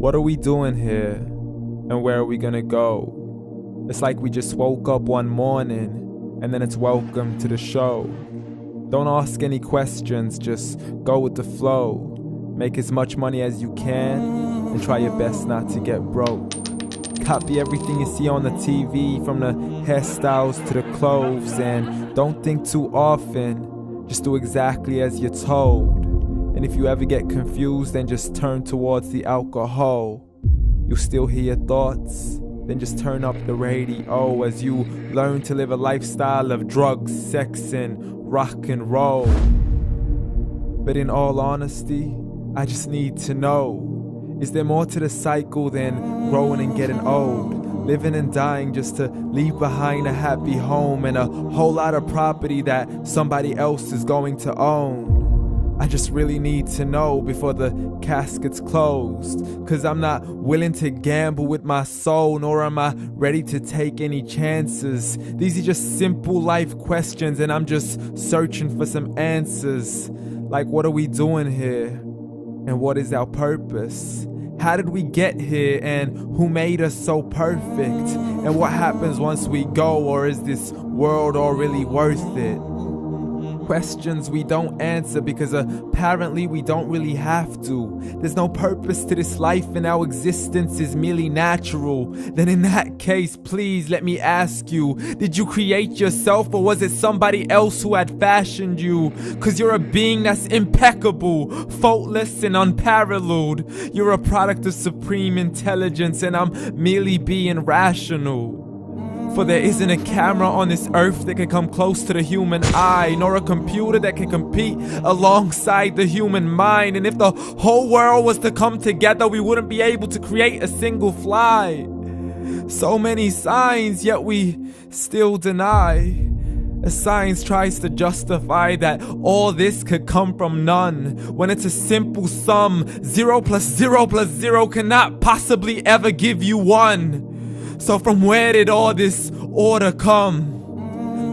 What are we doing here? And where are we gonna go? It's like we just woke up one morning and then it's welcome to the show. Don't ask any questions, just go with the flow. Make as much money as you can and try your best not to get broke. Copy everything you see on the TV, from the hairstyles to the clothes, and don't think too often, just do exactly as you're told. And if you ever get confused, then just turn towards the alcohol. You'll still hear your thoughts, then just turn up the radio as you learn to live a lifestyle of drugs, sex, and rock and roll. But in all honesty, I just need to know, is there more to the cycle than growing and getting old? Living and dying just to leave behind a happy home and a whole lot of property that somebody else is going to own. I just really need to know before the casket's closed, 'cause I'm not willing to gamble with my soul, nor am I ready to take any chances. These are just simple life questions and I'm just searching for some answers. Like, what are we doing here? And what is our purpose? How did we get here, and who made us so perfect? And what happens once we go, or is this world all really worth it? Questions we don't answer because apparently we don't really have to. There's no purpose to this life and our existence is merely natural. Then in that case, please let me ask you, did you create yourself, or was it somebody else who had fashioned you? 'Cause you're a being that's impeccable, faultless and unparalleled. You're a product of supreme intelligence and I'm merely being rational. For there isn't a camera on this earth that can come close to the human eye, nor a computer that can compete alongside the human mind. And if the whole world was to come together, we wouldn't be able to create a single fly. So many signs, yet we still deny. As science tries to justify that all this could come from none, when it's a simple sum. 0 plus 0 plus 0 cannot possibly ever give you 1. So from where did all this order come?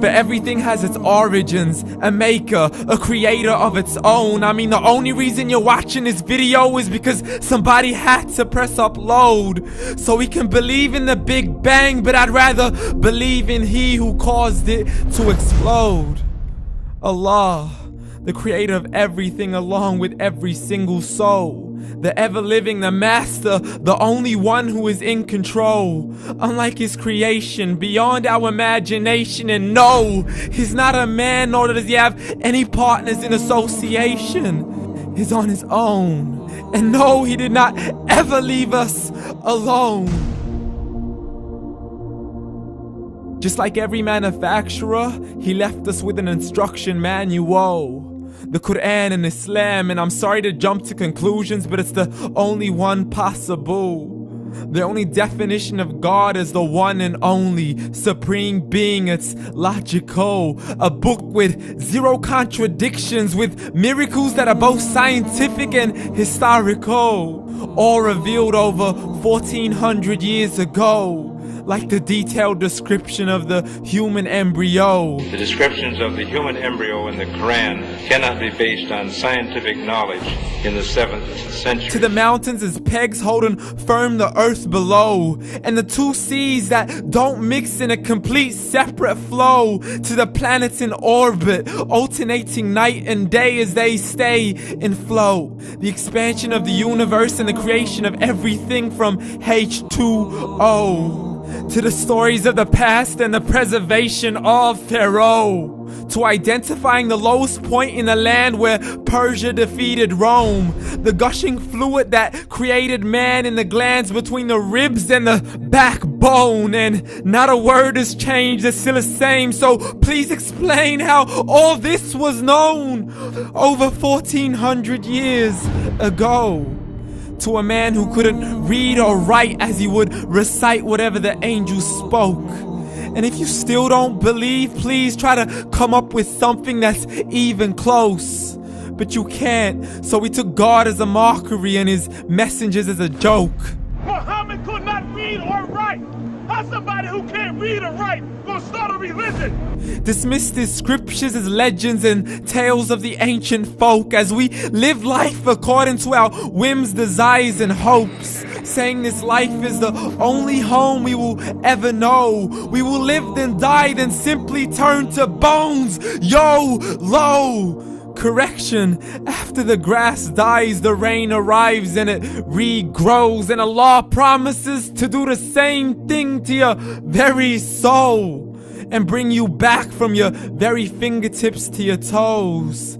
But everything has its origins, a maker, a creator of its own. I mean, the only reason you're watching this video is because somebody had to press upload. So we can believe in the Big Bang, but I'd rather believe in He who caused it to explode. Allah, the creator of everything along with every single soul. The ever-living, the master, the only one who is in control. Unlike his creation, beyond our imagination. And no, he's not a man, nor does he have any partners in association. He's on his own. And no, he did not ever leave us alone. Just like every manufacturer, he left us with an instruction manual. The Quran and Islam, and I'm sorry to jump to conclusions, but it's the only one possible. The only definition of God is the one and only supreme being. It's logical, a book with 0 contradictions, with miracles that are both scientific and historical, all revealed over 1400 years ago. Like the detailed description of the human embryo. The descriptions of the human embryo in the Quran cannot be based on scientific knowledge in the 7th century. To the mountains as pegs holding firm the earth below, and the 2 seas that don't mix in a complete separate flow. To the planets in orbit, alternating night and day as they stay in flow. The expansion of the universe and the creation of everything from H2O. To the stories of the past and the preservation of Pharaoh. To identifying the lowest point in the land where Persia defeated Rome. The gushing fluid that created man in the glands between the ribs and the backbone. And not a word has changed, it's still the same. So please explain how all this was known over 1400 years ago. To a man who couldn't read or write as he would recite whatever the angels spoke. And if you still don't believe, please try to come up with something that's even close. But you can't, so we took God as a mockery and his messengers as a joke. Muhammad could not read or write. How's somebody who can't read or write gonna start a religion? Dismiss these scriptures as legends and tales of the ancient folk as we live life according to our whims, desires, and hopes. Saying this life is the only home we will ever know. We will live then die, then simply turn to bones. YOLO! Correction, after the grass dies, the rain arrives and it regrows, and Allah promises to do the same thing to your very soul and bring you back from your very fingertips to your toes,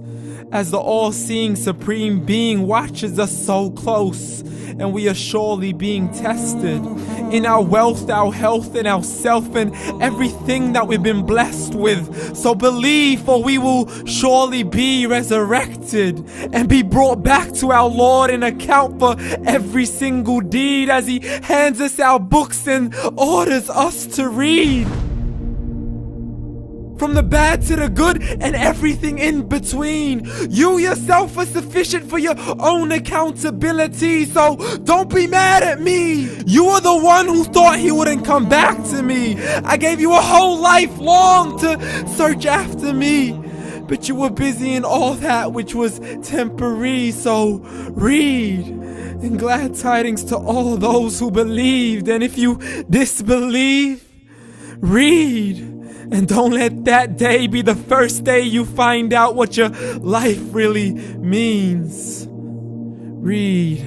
as the all-seeing supreme being watches us so close, and we are surely being tested in our wealth, our health, and our self, and everything that we've been blessed with. So believe, for we will surely be resurrected and be brought back to our Lord and account for every single deed as He hands us our books and orders us to read. From the bad to the good and everything in between. You yourself are sufficient for your own accountability, so don't be mad at me. You are the one who thought He wouldn't come back to me. I gave you a whole life long to search after me, but you were busy in all that which was temporary. So read, and glad tidings to all those who believed. And if you disbelieve, read. And don't let that day be the first day you find out what your life really means. Read.